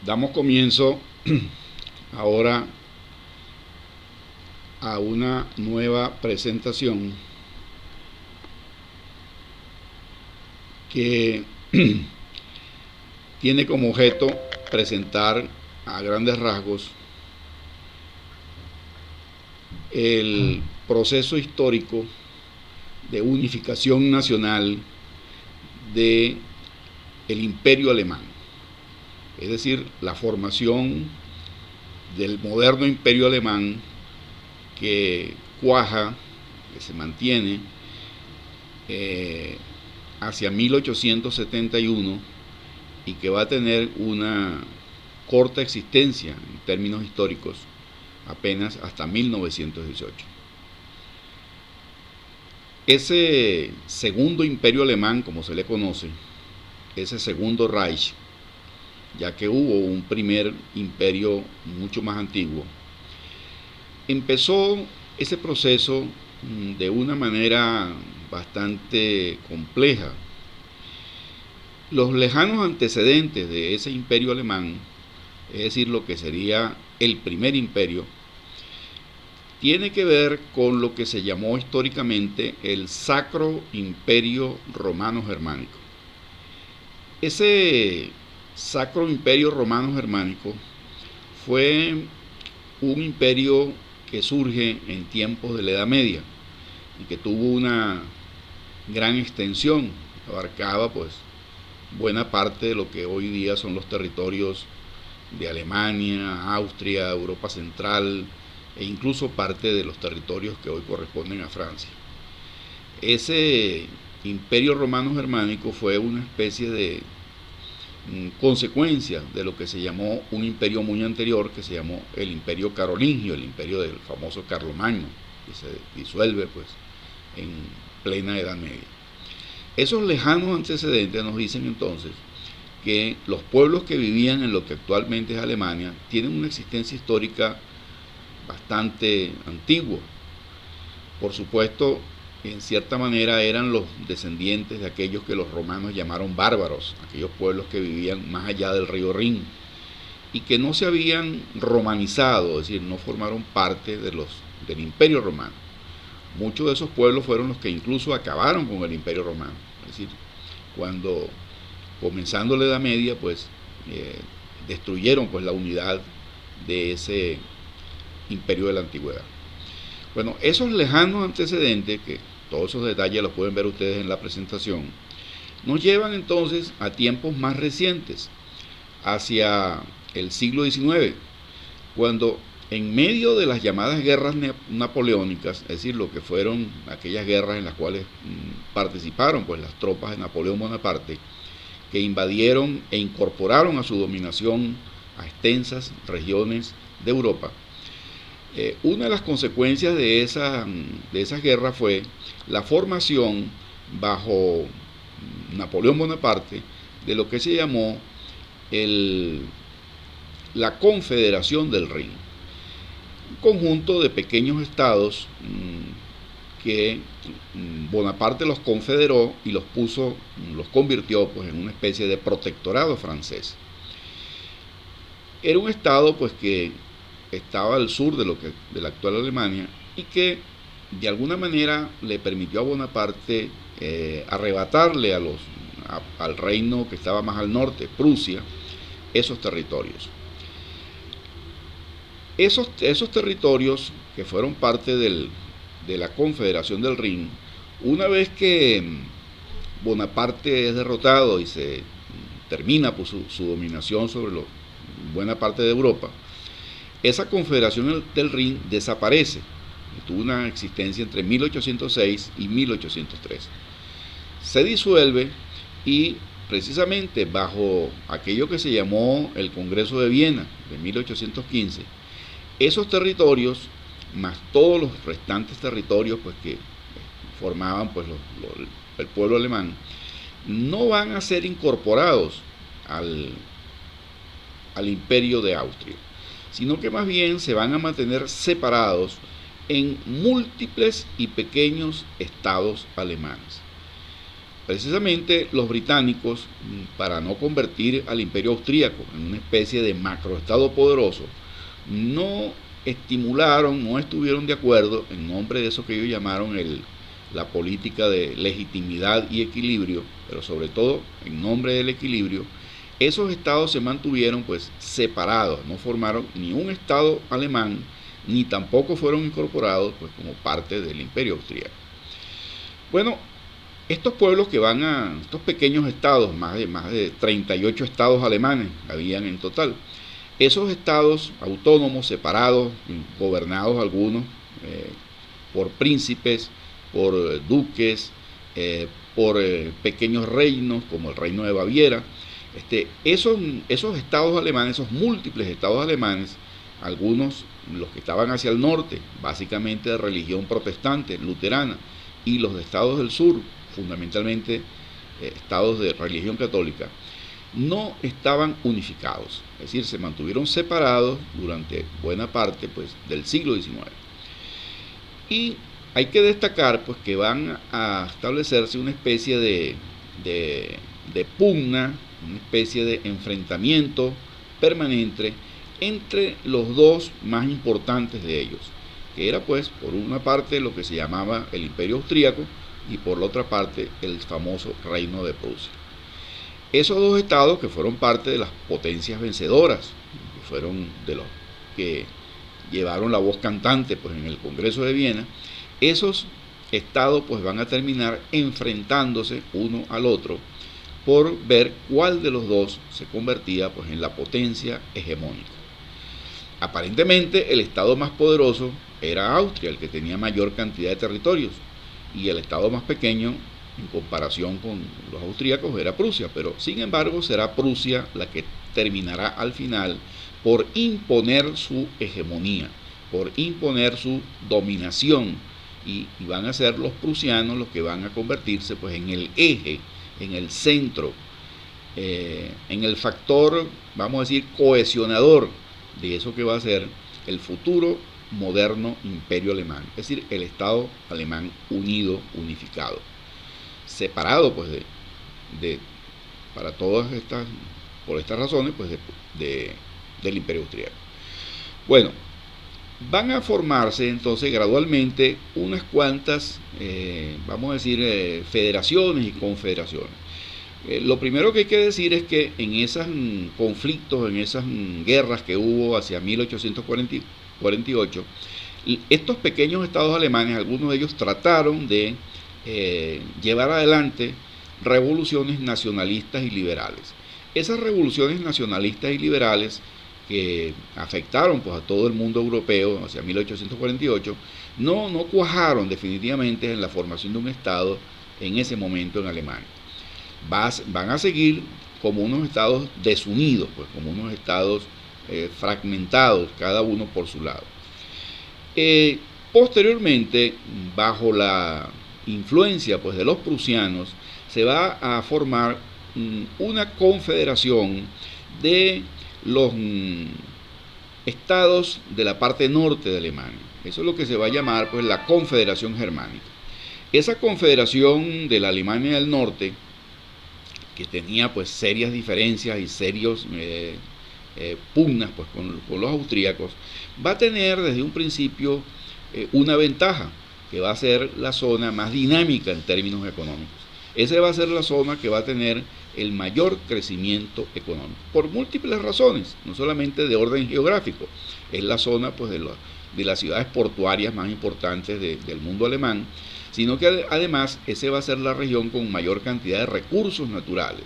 Damos comienzo ahora a una nueva presentación que tiene como objeto presentar a grandes rasgos el proceso histórico de unificación nacional de el Imperio Alemán, es decir, la formación del moderno Imperio Alemán que cuaja, que se mantiene hacia 1871 y que va a tener una corta existencia en términos históricos apenas hasta 1918. Ese segundo imperio alemán, como se le conoce, ese segundo Reich, ya que hubo un primer imperio mucho más antiguo, empezó ese proceso de una manera bastante compleja. Los lejanos antecedentes de ese imperio alemán, es decir, lo que sería el primer imperio, tiene que ver con lo que se llamó históricamente el Sacro Imperio Romano Germánico. Ese Sacro Imperio Romano Germánico fue un imperio que surge en tiempos de la Edad Media y que tuvo una gran extensión, abarcaba pues buena parte de lo que hoy día son los territorios de Alemania, Austria, Europa Central e incluso parte de los territorios que hoy corresponden a Francia. Ese Imperio Romano Germánico fue una especie de consecuencia de lo que se llamó un imperio muy anterior, que se llamó el Imperio Carolingio, el imperio del famoso Carlomagno, que se disuelve pues en plena Edad Media. Esos lejanos antecedentes nos dicen entonces que los pueblos que vivían en lo que actualmente es Alemania tienen una existencia histórica bastante antigua. Por supuesto, en cierta manera eran los descendientes de aquellos que los romanos llamaron bárbaros, aquellos pueblos que vivían más allá del río Rin y que no se habían romanizado, es decir, no formaron parte del Imperio Romano. Muchos de esos pueblos fueron los que incluso acabaron con el Imperio Romano, es decir, cuando comenzando la Edad Media, pues destruyeron pues la unidad de ese imperio de la antigüedad. Bueno, esos lejanos antecedentes, que todos esos detalles los pueden ver ustedes en la presentación, nos llevan entonces a tiempos más recientes, hacia el siglo XIX, cuando en medio de las llamadas guerras napoleónicas, es decir, lo que fueron aquellas guerras en las cuales participaron pues las tropas de Napoleón Bonaparte, que invadieron e incorporaron a su dominación a extensas regiones de Europa. Una de las consecuencias de esas guerras fue la formación bajo Napoleón Bonaparte de lo que se llamó la Confederación del Rin, un conjunto de pequeños estados que Bonaparte los confederó y los convirtió pues en una especie de protectorado francés. Era un estado pues que estaba al sur de la actual Alemania y que de alguna manera le permitió a Bonaparte arrebatarle al reino que estaba más al norte, Prusia, esos territorios. Esos territorios que fueron parte de la Confederación del Rin, una vez que Bonaparte es derrotado y se termina pues, su dominación sobre buena parte de Europa, esa Confederación del Rin desaparece. Tuvo una existencia entre 1806 y 1803. Se disuelve y precisamente bajo aquello que se llamó el Congreso de Viena de 1815, esos territorios, más todos los restantes territorios pues, que formaban pues, el pueblo alemán, no van a ser incorporados al imperio de Austria, sino que más bien se van a mantener separados en múltiples y pequeños estados alemanes. Precisamente los británicos, para no convertir al imperio austríaco en una especie de macroestado poderoso, no estimularon, no estuvieron de acuerdo en nombre de eso que ellos llamaron la política de legitimidad y equilibrio, pero sobre todo en nombre del equilibrio. Esos estados se mantuvieron pues separados, no formaron ni un estado alemán, ni tampoco fueron incorporados pues como parte del imperio austríaco. Bueno, estos pueblos que van a estos pequeños estados, más de 38 estados alemanes habían en total, esos estados autónomos, separados, gobernados algunos por príncipes, por duques, por pequeños reinos como el reino de Baviera, esos estados alemanes, esos múltiples estados alemanes, algunos, los que estaban hacia el norte, básicamente de religión protestante, luterana, y los de estados del sur, fundamentalmente estados de religión católica, no estaban unificados, es decir, se mantuvieron separados durante buena parte pues, del siglo XIX. Y hay que destacar pues, que van a establecerse una especie de pugna, una especie de enfrentamiento permanente entre los dos más importantes de ellos, que era pues por una parte lo que se llamaba el Imperio Austríaco y por la otra parte el famoso Reino de Prusia. Esos dos estados que fueron parte de las potencias vencedoras, que fueron de los que llevaron la voz cantante pues, en el Congreso de Viena, esos estados pues, van a terminar enfrentándose uno al otro por ver cuál de los dos se convertía pues, en la potencia hegemónica. Aparentemente el estado más poderoso era Austria, el que tenía mayor cantidad de territorios, y el estado más pequeño en comparación con los austríacos era Prusia, pero sin embargo será Prusia la que terminará al final por imponer su hegemonía, por imponer su dominación, y van a ser los prusianos los que van a convertirse pues, en el eje, en el centro, en el factor, vamos a decir, cohesionador de eso que va a ser el futuro moderno imperio alemán, es decir, el Estado alemán unido, unificado, separado pues para todas estas, por estas razones pues del imperio austríaco. Bueno, van a formarse entonces gradualmente unas cuantas, vamos a decir, federaciones y confederaciones. Lo primero que hay que decir es que en esos conflictos, en esas guerras que hubo hacia 1848, estos pequeños estados alemanes, algunos de ellos trataron de llevar adelante revoluciones nacionalistas y liberales. Esas revoluciones nacionalistas y liberales que afectaron pues, a todo el mundo europeo hacia 1848, no cuajaron definitivamente en la formación de un Estado en ese momento en Alemania. Van a seguir como unos estados desunidos, pues, como unos estados fragmentados, cada uno por su lado. Posteriormente, bajo la influencia pues, de los prusianos, se va a formar una confederación de los estados de la parte norte de Alemania. Eso es lo que se va a llamar pues, la Confederación Germánica. Esa confederación de la Alemania del Norte, que tenía pues serias diferencias y serios pugnas pues, con los austríacos, va a tener desde un principio una ventaja, que va a ser la zona más dinámica en términos económicos. Esa va a ser la zona que va a tener el mayor crecimiento económico, por múltiples razones, no solamente de orden geográfico, es la zona pues, de las ciudades portuarias más importantes del mundo alemán, sino que además esa va a ser la región con mayor cantidad de recursos naturales,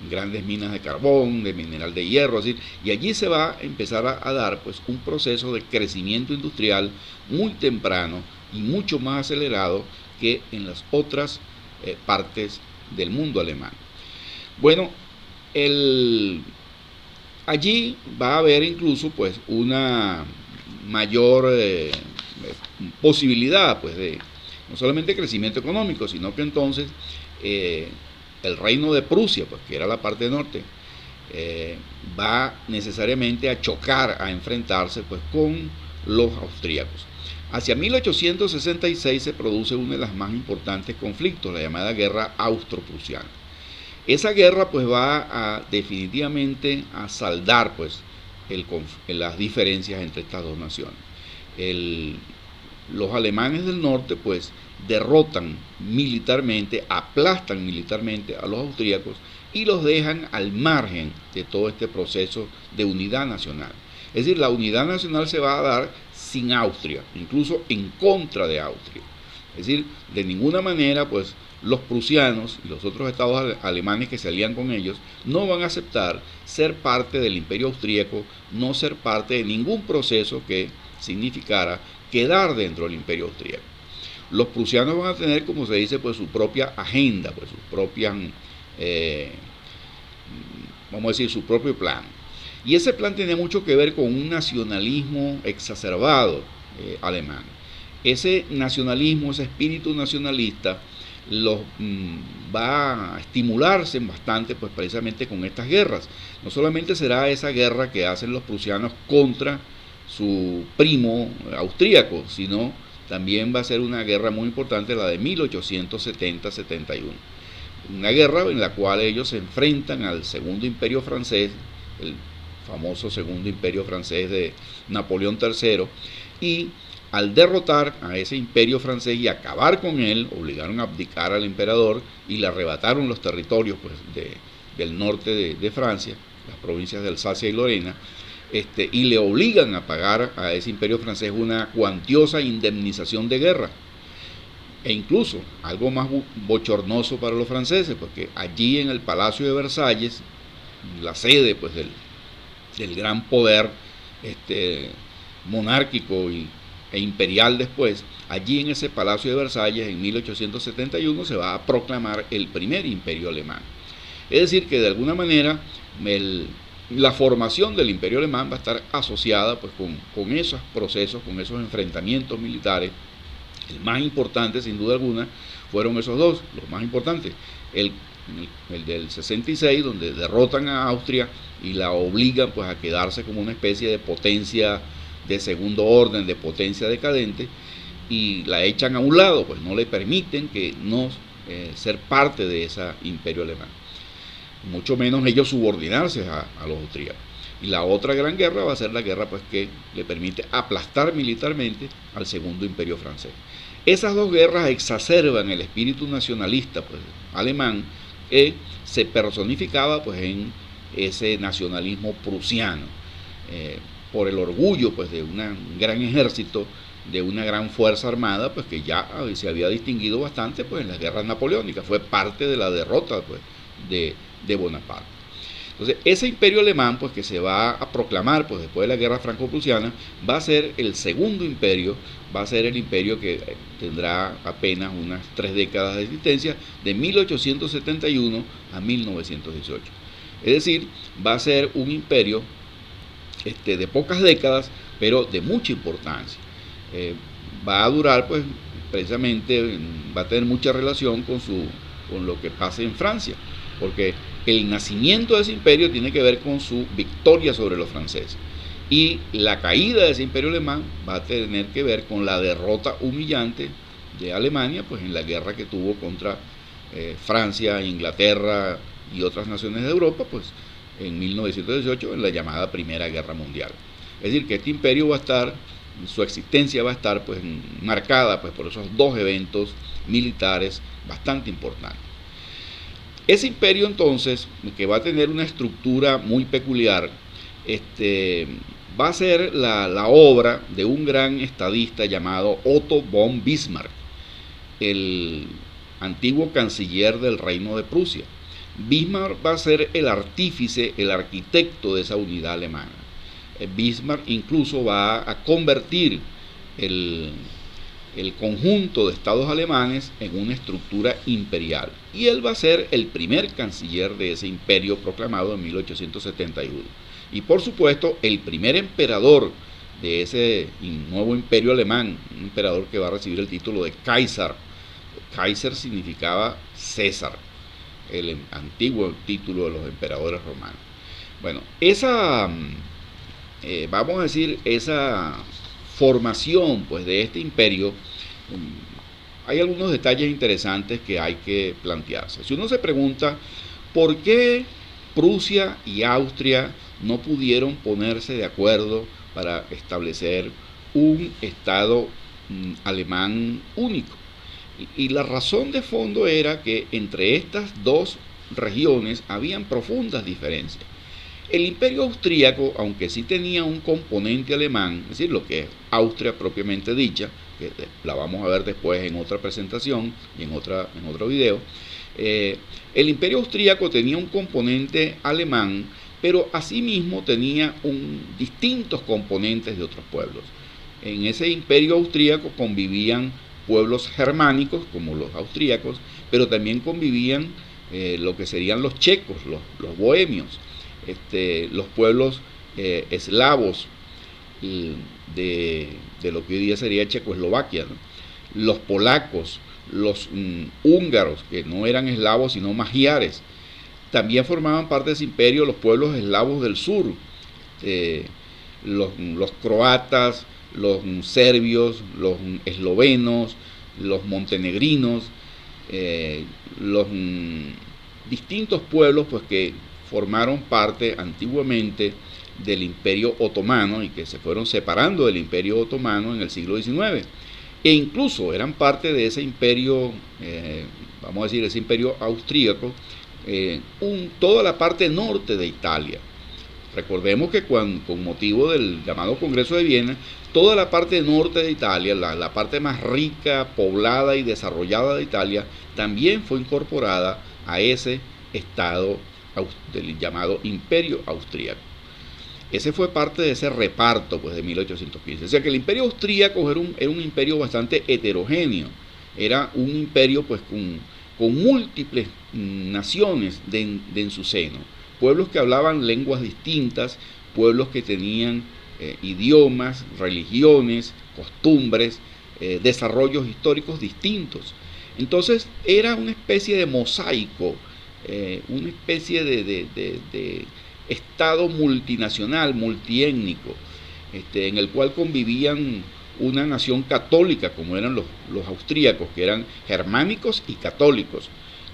grandes minas de carbón, de mineral de hierro, así, y allí se va a empezar a dar pues, un proceso de crecimiento industrial muy temprano y mucho más acelerado que en las otras partes del mundo alemán. Bueno, allí va a haber incluso pues, una mayor posibilidad pues, de no solamente crecimiento económico, sino que entonces el reino de Prusia, pues, que era la parte norte, va necesariamente a chocar, a enfrentarse pues, con los austríacos. Hacia 1866 se produce uno de los más importantes conflictos, la llamada Guerra Austro-Prusiana. Esa guerra pues va a definitivamente a saldar pues las diferencias entre estas dos naciones. Los alemanes del norte pues derrotan militarmente, aplastan militarmente a los austríacos y los dejan al margen de todo este proceso de unidad nacional. Es decir, la unidad nacional se va a dar sin Austria, incluso en contra de Austria. Es decir, de ninguna manera pues los prusianos y los otros estados alemanes que se alían con ellos no van a aceptar ser parte del imperio austríaco, no ser parte de ningún proceso que significara quedar dentro del imperio austríaco. Los prusianos van a tener, como se dice, pues su propia agenda, pues sus propias, vamos a decir, su propio plan. Y ese plan tiene mucho que ver con un nacionalismo exacerbado alemán. Ese nacionalismo, ese espíritu nacionalista, va a estimularse bastante pues precisamente con estas guerras. No solamente será esa guerra que hacen los prusianos contra su primo austríaco, sino también va a ser una guerra muy importante, la de 1870-71. Una guerra en la cual ellos se enfrentan al segundo imperio francés, el famoso segundo imperio francés de Napoleón III, y al derrotar a ese imperio francés y acabar con él, obligaron a abdicar al emperador y le arrebataron los territorios pues, del norte de Francia, las provincias de Alsacia y Lorena, y le obligan a pagar a ese imperio francés una cuantiosa indemnización de guerra. E incluso, algo más bochornoso para los franceses, porque allí en el Palacio de Versalles, la sede pues, del gran poder monárquico e imperial después, allí en ese Palacio de Versalles en 1871 se va a proclamar el primer imperio alemán. Es decir, que de alguna manera la formación del imperio alemán va a estar asociada pues, con esos procesos, con esos enfrentamientos militares. El más importante, sin duda alguna, fueron esos dos, los más importantes. El del 66, donde derrotan a Austria y la obligan pues, a quedarse como una especie de potencia de segundo orden, de potencia decadente, y la echan a un lado, pues no le permiten que no ser parte de ese imperio alemán. Mucho menos ellos subordinarse a los austríacos. Y la otra gran guerra va a ser la guerra pues, que le permite aplastar militarmente al segundo imperio francés. Esas dos guerras exacerban el espíritu nacionalista pues, alemán, que se personificaba pues, en ese nacionalismo prusiano, por el orgullo pues, de un gran ejército, de una gran fuerza armada, pues que ya se había distinguido bastante pues, en las guerras napoleónicas, fue parte de la derrota pues, de Bonaparte. Entonces, ese imperio alemán, pues que se va a proclamar pues, después de la guerra franco-prusiana, va a ser el segundo imperio, va a ser el imperio que tendrá apenas unas 3 décadas de existencia, de 1871 a 1918. Es decir, va a ser un imperio de pocas décadas, pero de mucha importancia. Va a durar, pues, precisamente, va a tener mucha relación con lo que pase en Francia, porque el nacimiento de ese imperio tiene que ver con su victoria sobre los franceses. Y la caída de ese imperio alemán va a tener que ver con la derrota humillante de Alemania, pues en la guerra que tuvo contra Francia, Inglaterra y otras naciones de Europa, pues en 1918, en la llamada Primera Guerra Mundial. Es decir, que este imperio va a estar, su existencia va a estar pues marcada pues, por esos dos eventos militares bastante importantes. Ese imperio entonces, que va a tener una estructura muy peculiar, va a ser la obra de un gran estadista llamado Otto von Bismarck, el antiguo canciller del Reino de Prusia. Bismarck va a ser el artífice, el arquitecto de esa unidad alemana. Bismarck incluso va a convertir el conjunto de estados alemanes en una estructura imperial. Y él va a ser el primer canciller de ese imperio proclamado en 1871. Y por supuesto, el primer emperador de ese nuevo imperio alemán, un emperador que va a recibir el título de Kaiser. Kaiser significaba César, el antiguo título de los emperadores romanos. Bueno, vamos a decir, esa formación pues, de este imperio, hay algunos detalles interesantes que hay que plantearse. Si uno se pregunta por qué Prusia y Austria no pudieron ponerse de acuerdo para establecer un Estado alemán único. Y la razón de fondo era que entre estas dos regiones habían profundas diferencias. El imperio austríaco, aunque sí tenía un componente alemán, es decir, lo que es Austria propiamente dicha, que la vamos a ver después en otra presentación y en otro video, el imperio austríaco tenía un componente alemán, pero asimismo tenía distintos componentes de otros pueblos. En ese imperio austríaco convivían pueblos germánicos, como los austríacos, pero también convivían lo que serían los checos, los bohemios, los pueblos eslavos de lo que hoy día sería Checoslovaquia, ¿no? Los polacos, los húngaros, que no eran eslavos sino magiares. También formaban parte de ese imperio los pueblos eslavos del sur, los croatas, los serbios, los eslovenos, los montenegrinos, los distintos pueblos pues, que formaron parte antiguamente del Imperio Otomano y que se fueron separando del Imperio Otomano en el siglo XIX. E incluso eran parte de ese imperio, vamos a decir, ese imperio austríaco, toda la parte norte de Italia. Recordemos que con motivo del llamado Congreso de Viena, toda la parte norte de Italia, la parte más rica, poblada y desarrollada de Italia, también fue incorporada a ese estado del llamado Imperio Austríaco. Ese fue parte de ese reparto pues, de 1815. O sea que el imperio austríaco era un imperio bastante heterogéneo. Era un imperio pues, con múltiples naciones en su seno. Pueblos que hablaban lenguas distintas, pueblos que tenían idiomas, religiones, costumbres, desarrollos históricos distintos. Entonces era una especie de mosaico, una especie de estado multinacional, multiétnico, en el cual convivían una nación católica, como eran los austríacos, que eran germánicos y católicos.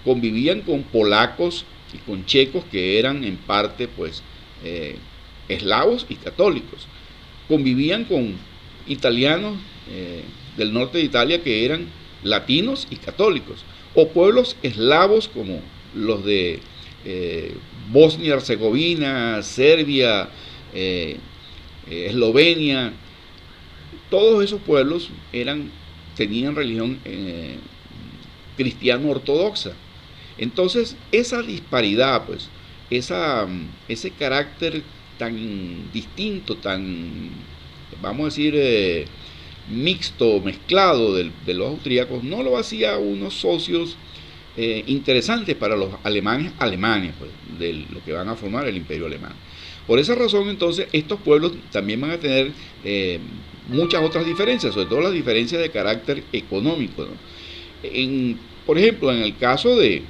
Convivían con polacos y con checos, que eran en parte pues eslavos y católicos. Convivían con italianos del norte de Italia, que eran latinos y católicos, o pueblos eslavos como los de Bosnia, Herzegovina, Serbia, Eslovenia. Todos esos pueblos tenían religión cristiano ortodoxa. Entonces esa disparidad, pues, ese carácter tan distinto, tan, vamos a decir, mixto, mezclado de los austríacos, no lo hacía unos socios interesantes para los alemanes, pues, de lo que van a formar el imperio alemán. Por esa razón, entonces, estos pueblos también van a tener muchas otras diferencias, sobre todo las diferencias de carácter económico, ¿no? Por ejemplo, en el caso de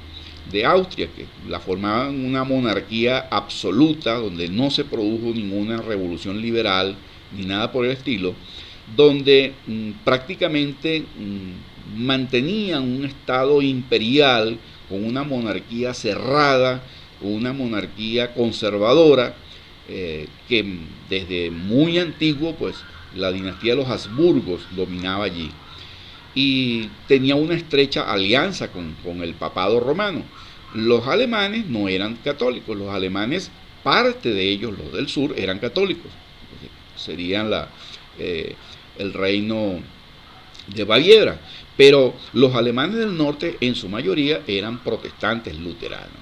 Austria, que la formaban una monarquía absoluta, donde no se produjo ninguna revolución liberal, ni nada por el estilo, donde prácticamente mantenían un estado imperial con una monarquía cerrada, con una monarquía conservadora, que desde muy antiguo pues la dinastía de los Habsburgos dominaba allí y tenía una estrecha alianza con el papado romano. Los alemanes no eran católicos, los alemanes, parte de ellos, los del sur, eran católicos, serían el reino de Baviera, pero los alemanes del norte en su mayoría eran protestantes luteranos.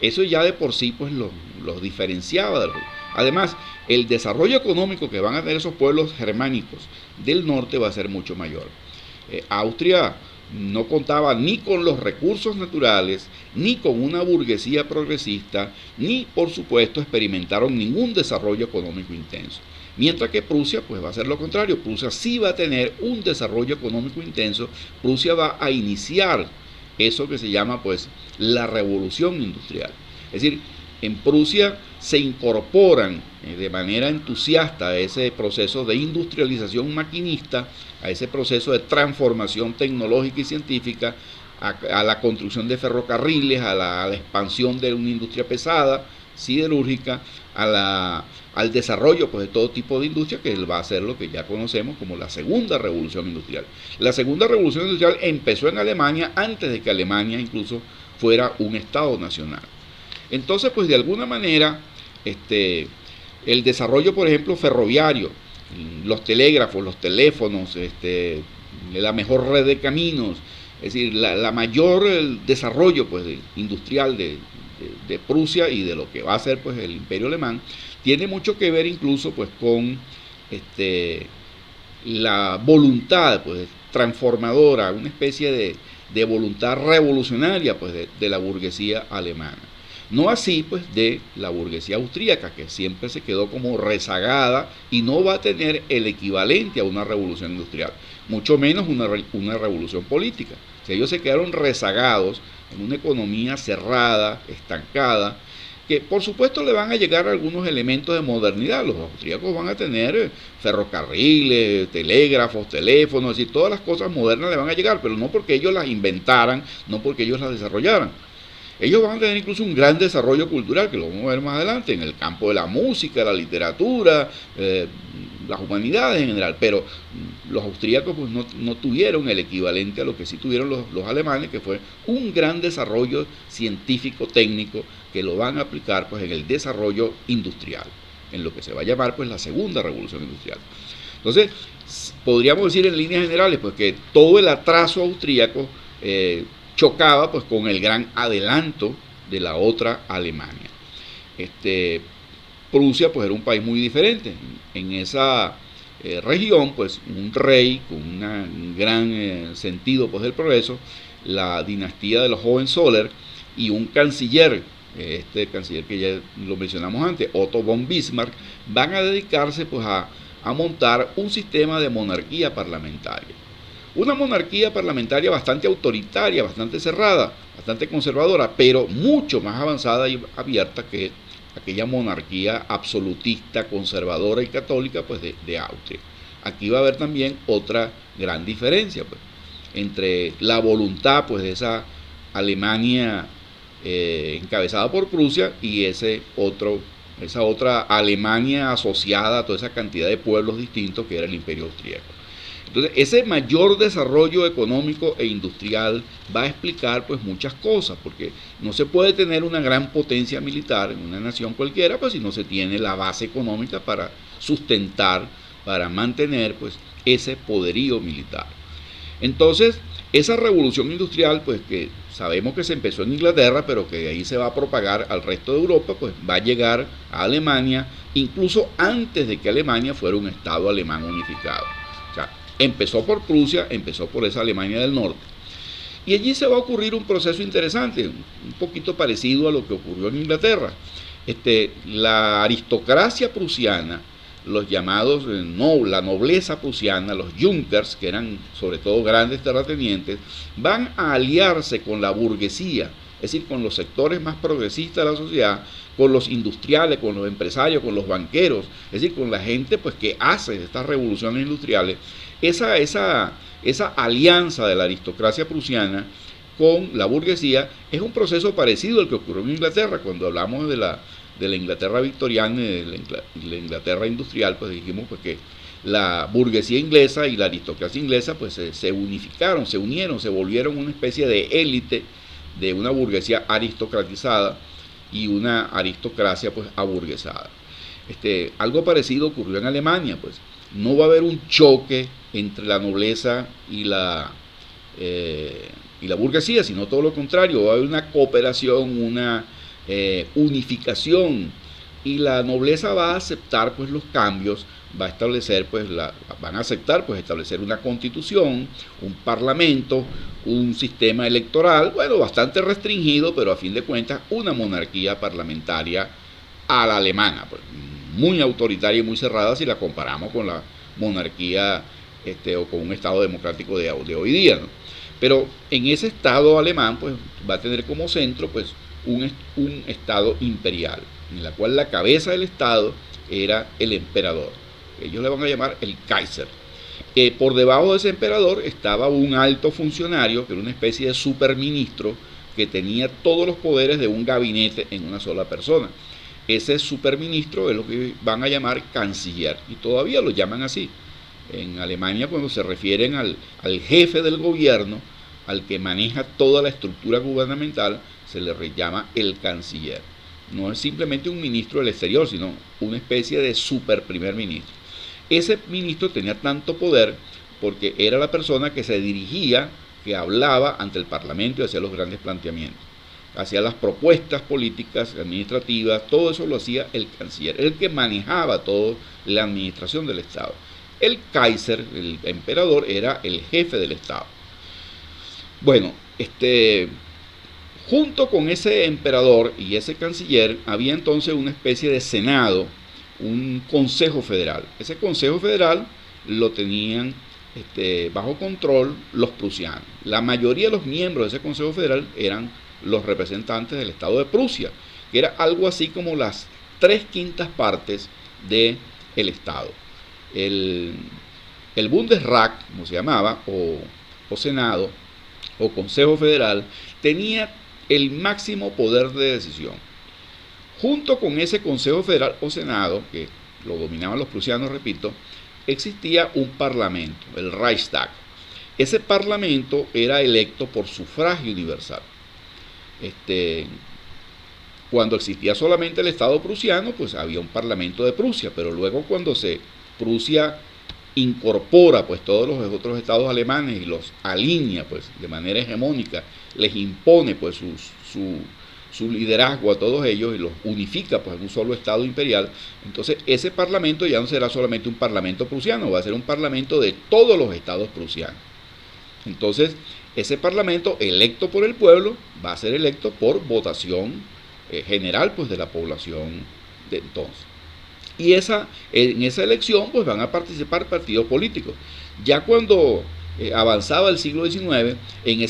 Eso ya de por sí pues los diferenciaba. Además, el desarrollo económico que van a tener esos pueblos germánicos del norte va a ser mucho mayor. Austria no contaba ni con los recursos naturales, ni con una burguesía progresista, ni por supuesto experimentaron ningún desarrollo económico intenso. Mientras que Prusia pues va a ser lo contrario. Prusia sí va a tener un desarrollo económico intenso. Prusia va a iniciar eso que se llama pues la revolución industrial. Es decir, en Prusia se incorporan de manera entusiasta a ese proceso de industrialización maquinista, a ese proceso de transformación tecnológica y científica, a la construcción de ferrocarriles, a la expansión de una industria pesada, siderúrgica, al desarrollo pues, de todo tipo de industria, que va a ser lo que ya conocemos como la segunda revolución industrial. La segunda revolución industrial empezó en Alemania antes de que Alemania incluso fuera un Estado nacional. Entonces, pues de alguna manera, el desarrollo, por ejemplo, ferroviario, los telégrafos, los teléfonos, la mejor red de caminos, es decir, la mayor desarrollo pues, industrial de Prusia y de lo que va a ser pues, el Imperio Alemán, tiene mucho que ver incluso pues, con la voluntad pues, transformadora, una especie de voluntad revolucionaria pues, de la burguesía alemana. No así pues de la burguesía austríaca, que siempre se quedó como rezagada y no va a tener el equivalente a una revolución industrial, mucho menos una revolución política. O sea, ellos se quedaron rezagados en una economía cerrada, estancada, que por supuesto le van a llegar algunos elementos de modernidad. Los austríacos van a tener ferrocarriles, telégrafos, teléfonos, y todas las cosas modernas le van a llegar, pero no porque ellos las inventaran, no porque ellos las desarrollaran. Ellos van a tener incluso un gran desarrollo cultural, que lo vamos a ver más adelante, en el campo de la música, la literatura, las humanidades en general, pero los austríacos pues, no tuvieron el equivalente a lo que sí tuvieron los alemanes, que fue un gran desarrollo científico, técnico, que lo van a aplicar pues, en el desarrollo industrial, en lo que se va a llamar pues, la segunda revolución industrial. Entonces, podríamos decir en líneas generales pues, que todo el atraso austríaco chocaba pues con el gran adelanto de la otra Alemania. Prusia pues era un país muy diferente. En esa región pues un rey con un gran sentido pues del progreso, la dinastía de los Hohenzollern, y un canciller, canciller que ya lo mencionamos antes, Otto von Bismarck, van a dedicarse pues a montar un sistema de monarquía parlamentaria. Una monarquía parlamentaria bastante autoritaria, bastante cerrada, bastante conservadora, pero mucho más avanzada y abierta que aquella monarquía absolutista, conservadora y católica pues, de Austria. Aquí va a haber también otra gran diferencia pues, entre la voluntad pues, de esa Alemania encabezada por Prusia y esa otra Alemania asociada a toda esa cantidad de pueblos distintos que era el Imperio Austríaco. Entonces, ese mayor desarrollo económico e industrial va a explicar pues muchas cosas, porque no se puede tener una gran potencia militar en una nación cualquiera, pues si no se tiene la base económica para sustentar, para mantener pues ese poderío militar. Entonces, esa revolución industrial, pues que sabemos que se empezó en Inglaterra, pero que de ahí se va a propagar al resto de Europa, pues va a llegar a Alemania, incluso antes de que Alemania fuera un Estado alemán unificado. O sea, empezó por Prusia, empezó por esa Alemania del Norte. Y allí se va a ocurrir un proceso interesante, un poquito parecido a lo que ocurrió en Inglaterra. La aristocracia prusiana, los llamados, la nobleza prusiana, los Junkers, que eran sobre todo grandes terratenientes, van a aliarse con la burguesía, es decir, con los sectores más progresistas de la sociedad, con los industriales, con los empresarios, con los banqueros, es decir, con la gente pues, que hace estas revoluciones industriales. Esa alianza de la aristocracia prusiana con la burguesía es un proceso parecido al que ocurrió en Inglaterra. Cuando hablamos de la Inglaterra victoriana y de la Inglaterra industrial, pues dijimos pues, que la burguesía inglesa y la aristocracia inglesa pues, se unificaron, se unieron, se volvieron una especie de élite de una burguesía aristocratizada y una aristocracia pues, aburguesada. Algo parecido ocurrió en Alemania, pues no va a haber un choque entre la nobleza y la burguesía, sino todo lo contrario, va a haber una cooperación, una unificación, y la nobleza va a aceptar pues los cambios, va a establecer pues van a aceptar pues establecer una constitución, un parlamento, un sistema electoral, bueno, bastante restringido, pero a fin de cuentas una monarquía parlamentaria a la alemana, pues, muy autoritaria y muy cerrada si la comparamos con la monarquía o con un estado democrático de hoy día, ¿no? Pero en ese estado alemán pues va a tener como centro pues un Estado imperial, en la cual la cabeza del Estado era el emperador. Ellos le van a llamar el Kaiser. Por debajo de ese emperador estaba un alto funcionario, que era una especie de superministro, que tenía todos los poderes de un gabinete en una sola persona. Ese superministro es lo que van a llamar canciller, y todavía lo llaman así. En Alemania, cuando se refieren al jefe del gobierno, al que maneja toda la estructura gubernamental, se le llama el canciller. No es simplemente un ministro del exterior, sino una especie de super primer ministro. Ese ministro tenía tanto poder porque era la persona que se dirigía, que hablaba ante el Parlamento y hacía los grandes planteamientos. Hacía las propuestas políticas, administrativas, todo eso lo hacía el canciller, el que manejaba toda la administración del Estado. El Kaiser, el emperador, era el jefe del Estado. Bueno, junto con ese emperador y ese canciller había entonces una especie de senado, un consejo federal. Ese consejo federal lo tenían bajo control los prusianos. La mayoría de los miembros de ese consejo federal eran los representantes del estado de Prusia, que era algo así como las 3/5 partes del estado. El Bundesrat, como se llamaba, o senado, o consejo federal, tenía el máximo poder de decisión. Junto con ese consejo federal o senado, que lo dominaban los prusianos, repito, existía un parlamento, el Reichstag. Ese parlamento era electo por sufragio universal. Cuando existía solamente el Estado prusiano, pues había un parlamento de Prusia, pero luego cuando Prusia incorpora pues todos los otros estados alemanes y los alinea pues de manera hegemónica, les impone pues su liderazgo a todos ellos y los unifica pues en un solo estado imperial, entonces ese parlamento ya no será solamente un parlamento prusiano, va a ser un parlamento de todos los estados prusianos. Entonces ese parlamento electo por el pueblo va a ser electo por votación general pues de la población de entonces. Y en esa elección pues van a participar partidos políticos. Ya cuando avanzaba el siglo XIX, en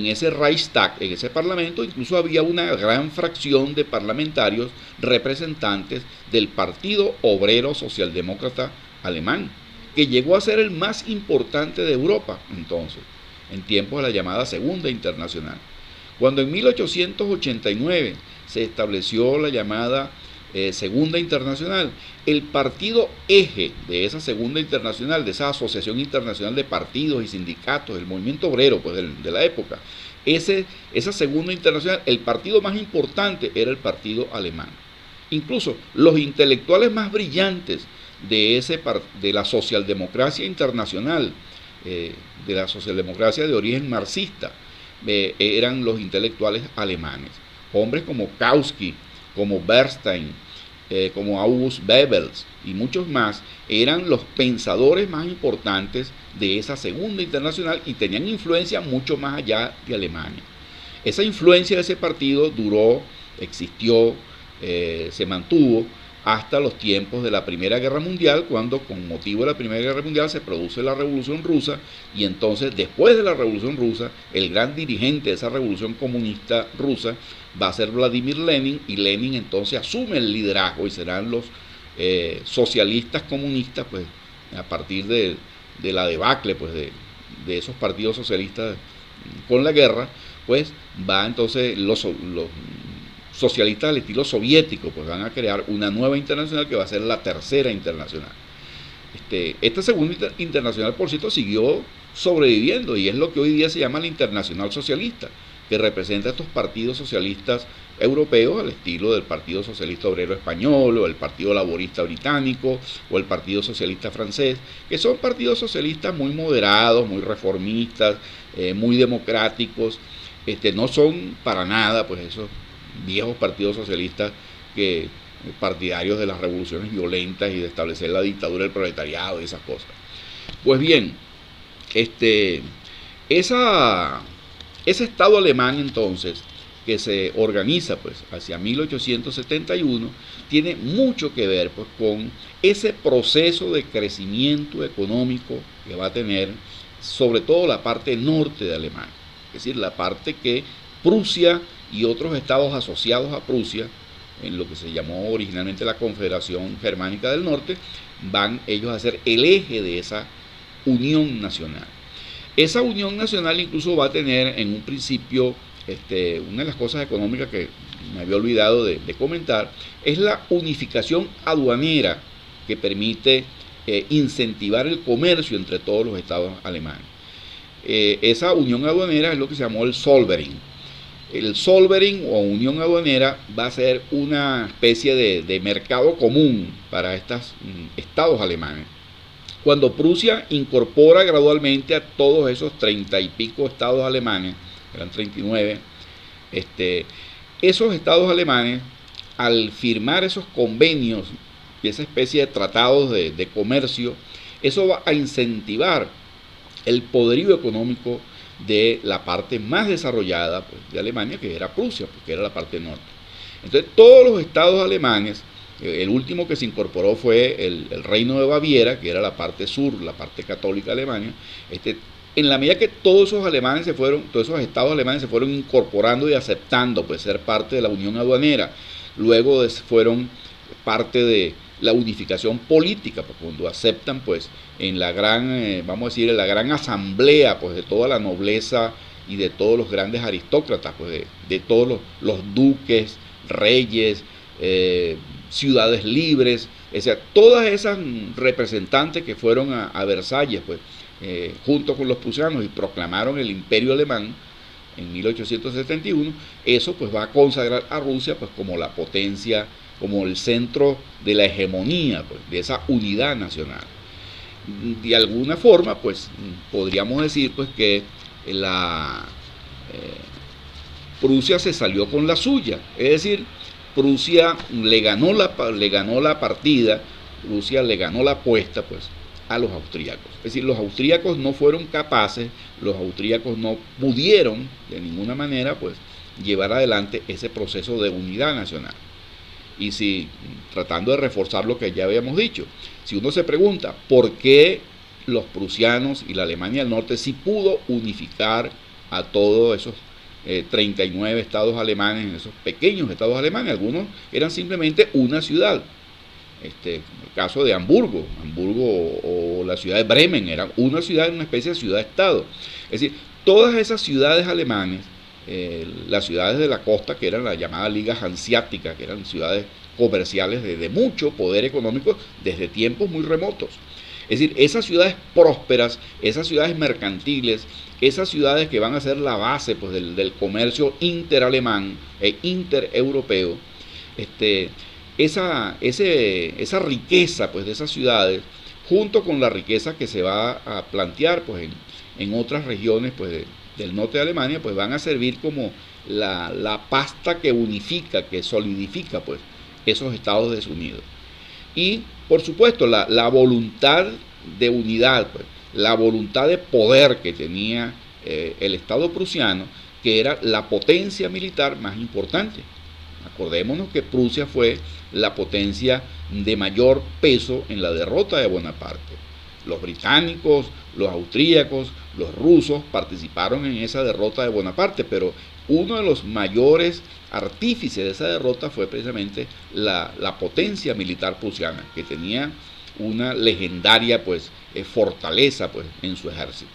ese Reichstag, en ese parlamento, incluso había una gran fracción de parlamentarios representantes del Partido Obrero Socialdemócrata Alemán, que llegó a ser el más importante de Europa entonces, en tiempos de la llamada Segunda Internacional. Cuando en 1889 se estableció la llamada Segunda Internacional, el partido eje de esa Segunda Internacional, de esa Asociación Internacional de Partidos y Sindicatos, el movimiento obrero pues, de la época, esa Segunda Internacional, el partido más importante era el partido alemán. Incluso los intelectuales más brillantes de la socialdemocracia internacional, de la socialdemocracia de origen marxista, eran los intelectuales alemanes. Hombres como Kautsky, como Bernstein, como August Bebel y muchos más, eran los pensadores más importantes de esa Segunda Internacional y tenían influencia mucho más allá de Alemania. Esa influencia de ese partido existió, se mantuvo hasta los tiempos de la Primera Guerra Mundial, cuando con motivo de la Primera Guerra Mundial se produce la Revolución Rusa, y entonces después de la Revolución Rusa, el gran dirigente de esa Revolución Comunista Rusa va a ser Vladimir Lenin, y Lenin entonces asume el liderazgo y serán los socialistas comunistas, pues a partir de la debacle pues, de esos partidos socialistas con la guerra, pues va entonces los socialistas al estilo soviético, pues van a crear una nueva internacional que va a ser la Tercera Internacional. Esta Segunda Internacional, por cierto, siguió sobreviviendo y es lo que hoy día se llama la Internacional Socialista, que representa a estos partidos socialistas europeos al estilo del Partido Socialista Obrero Español o el Partido Laborista Británico o el Partido Socialista Francés, que son partidos socialistas muy moderados, muy reformistas, muy democráticos. No son para nada pues esos viejos partidos socialistas partidarios de las revoluciones violentas y de establecer la dictadura del proletariado y esas cosas. Pues bien, ese Estado alemán entonces, que se organiza pues hacia 1871, tiene mucho que ver pues con ese proceso de crecimiento económico que va a tener sobre todo la parte norte de Alemania, es decir, la parte que Prusia y otros estados asociados a Prusia, en lo que se llamó originalmente la Confederación Germánica del Norte, van ellos a ser el eje de esa unión nacional. Esa unión nacional incluso va a tener en un principio, una de las cosas económicas que me había olvidado de comentar, es la unificación aduanera que permite incentivar el comercio entre todos los estados alemanes. Esa unión aduanera es lo que se llamó el Zollverein. El Zollverein o unión aduanera va a ser una especie de mercado común para estos estados alemanes. Cuando Prusia incorpora gradualmente a todos esos 30 y pico estados alemanes, eran 39, esos estados alemanes, al firmar esos convenios y esa especie de tratados de comercio, eso va a incentivar el poderío económico de la parte más desarrollada, pues, de Alemania, que era Prusia, porque era la parte norte. Entonces todos los estados alemanes, el último que se incorporó fue el Reino de Baviera, que era la parte sur, la parte católica de Alemania. En la medida que todos esos estados alemanes se fueron incorporando y aceptando pues ser parte de la unión aduanera, luego fueron parte de la unificación política, pues, cuando aceptan pues en la gran, vamos a decir, en la gran asamblea pues de toda la nobleza y de todos los grandes aristócratas, pues de todos los duques, reyes, ciudades libres, o sea, todas esas representantes que fueron a Versalles, pues, junto con los prusianos y proclamaron el imperio alemán en 1871, eso pues va a consagrar a Rusia pues como la potencia, como el centro de la hegemonía, pues, de esa unidad nacional. De alguna forma pues podríamos decir pues que Prusia se salió con la suya, es decir, Prusia le ganó la partida, Prusia le ganó la apuesta pues a los austríacos. Es decir, los austríacos no fueron capaces, los austríacos no pudieron de ninguna manera pues llevar adelante ese proceso de unidad nacional. Y si, tratando de reforzar lo que ya habíamos dicho, si uno se pregunta por qué los prusianos y la Alemania del Norte sí pudo unificar a todos esos 39 estados alemanes, esos pequeños estados alemanes, algunos eran simplemente una ciudad. El caso de Hamburgo o la ciudad de Bremen, era una ciudad, una especie de ciudad-estado. Es decir, todas esas ciudades alemanes, las ciudades de la costa, que eran la llamada Liga Hanseática, que eran ciudades comerciales de mucho poder económico desde tiempos muy remotos. Es decir, esas ciudades prósperas, esas ciudades mercantiles, esas ciudades que van a ser la base pues, del comercio interalemán e intereuropeo, esa riqueza pues, de esas ciudades, junto con la riqueza que se va a plantear pues, en otras regiones pues, del norte de Alemania, pues van a servir como la pasta que unifica, que solidifica pues, esos estados desunidos. Y por supuesto la voluntad de unidad, pues, la voluntad de poder que tenía el Estado prusiano, que era la potencia militar más importante. Acordémonos que Prusia fue la potencia de mayor peso en la derrota de Bonaparte. Los británicos, los austríacos, los rusos participaron en esa derrota de Bonaparte, pero uno de los mayores artífices de esa derrota fue precisamente la potencia militar prusiana, que tenía una legendaria pues, fortaleza pues, en su ejército.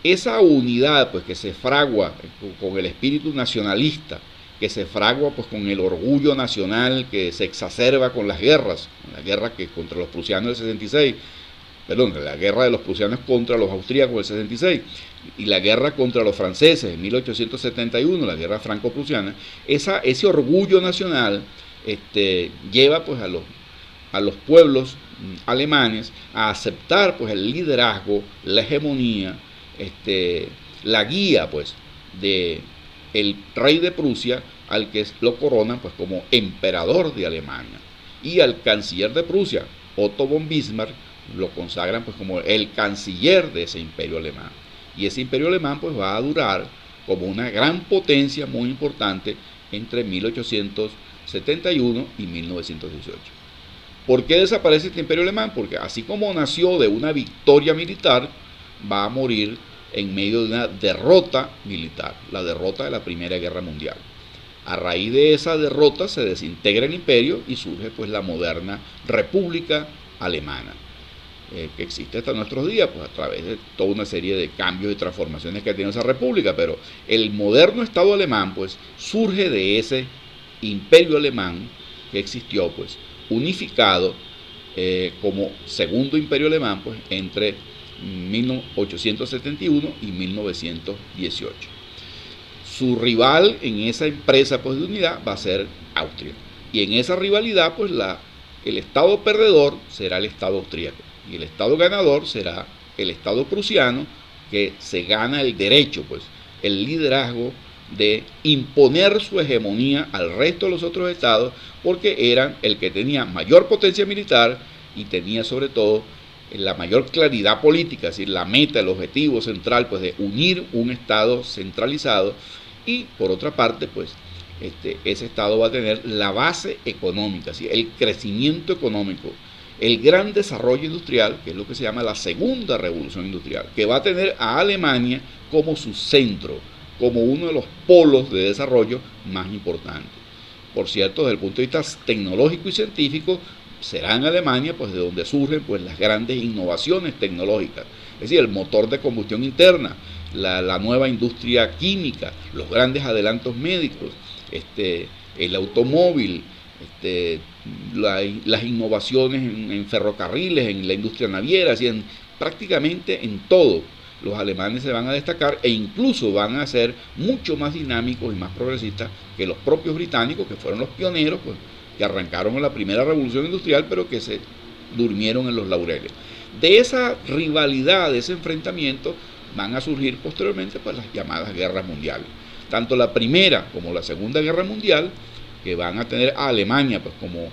Esa unidad pues, que se fragua con el espíritu nacionalista, que se fragua pues, con el orgullo nacional que se exacerba con las guerras, la guerra que contra los prusianos del 66, la guerra de los prusianos contra los austríacos del 66 y la guerra contra los franceses en 1871, la guerra franco-prusiana, ese orgullo nacional lleva pues, a los pueblos alemanes a aceptar pues, el liderazgo, la hegemonía, la guía pues, de el rey de Prusia, al que lo coronan pues, como emperador de Alemania, y al canciller de Prusia, Otto von Bismarck, lo consagran pues, como el canciller de ese imperio alemán. Y ese imperio alemán pues, va a durar como una gran potencia muy importante entre 1871 y 1918. ¿Por qué desaparece este imperio alemán? Porque así como nació de una victoria militar, va a morir en medio de una derrota militar, la derrota de la Primera Guerra Mundial. A raíz de esa derrota se desintegra el imperio y surge pues la moderna República Alemana, que existe hasta nuestros días, pues a través de toda una serie de cambios y transformaciones que tiene esa república. Pero el moderno Estado alemán pues surge de ese imperio alemán que existió, pues unificado como segundo imperio alemán, pues entre 1871 y 1918. Su rival en esa empresa pues de unidad va a ser Austria, y en esa rivalidad pues el Estado perdedor será el Estado austríaco y el Estado ganador será el Estado prusiano, que se gana el derecho, pues el liderazgo de imponer su hegemonía al resto de los otros estados, porque eran el que tenía mayor potencia militar y tenía sobre todo la mayor claridad política, es decir, la meta, el objetivo central pues de unir un estado centralizado. Y por otra parte pues ese estado va a tener la base económica, ¿sí? El crecimiento económico, el gran desarrollo industrial, que es lo que se llama la segunda revolución industrial, que va a tener a Alemania como su centro, como uno de los polos de desarrollo más importantes. Por cierto, desde el punto de vista tecnológico y científico, será en Alemania pues de donde surgen pues las grandes innovaciones tecnológicas, es decir, el motor de combustión interna, la nueva industria química, los grandes adelantos médicos, el automóvil, las innovaciones en ferrocarriles, en la industria naviera, así prácticamente en todo. Los alemanes se van a destacar e incluso van a ser mucho más dinámicos y más progresistas que los propios británicos, que fueron los pioneros, pues, que arrancaron en la primera revolución industrial, pero que se durmieron en los laureles. De esa rivalidad, de ese enfrentamiento, van a surgir posteriormente pues las llamadas guerras mundiales. Tanto la primera como la segunda guerra mundial, que van a tener a Alemania pues como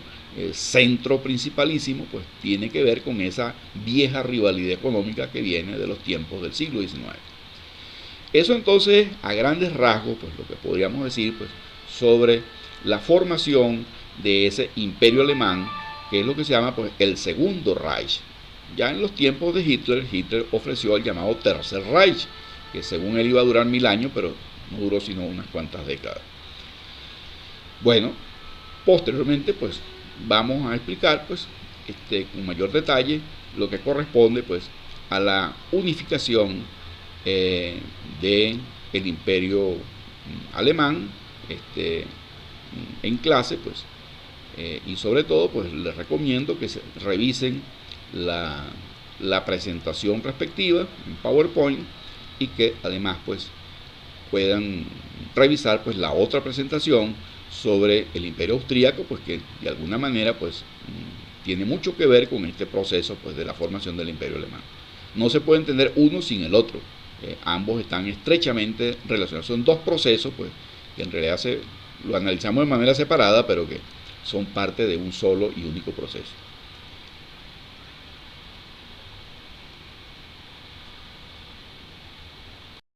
centro principalísimo, pues tiene que ver con esa vieja rivalidad económica que viene de los tiempos del siglo XIX. Eso entonces, a grandes rasgos, pues lo que podríamos decir pues sobre la formación de ese imperio alemán, que es lo que se llama pues el Segundo Reich. Ya en los tiempos de Hitler, Hitler ofreció el llamado Tercer Reich, que según él iba a durar 1000 años, pero no duró sino unas cuantas décadas. Bueno, posteriormente pues vamos a explicar pues con mayor detalle lo que corresponde pues a la unificación del imperio alemán en clase, pues y sobre todo pues les recomiendo que se revisen la presentación respectiva en PowerPoint, y que además pues puedan revisar pues la otra presentación sobre el imperio austríaco, pues que de alguna manera pues tiene mucho que ver con este proceso pues de la formación del imperio alemán. No se puede entender uno sin el otro, ambos están estrechamente relacionados, son dos procesos pues que en realidad lo analizamos de manera separada, pero que son parte de un solo y único proceso.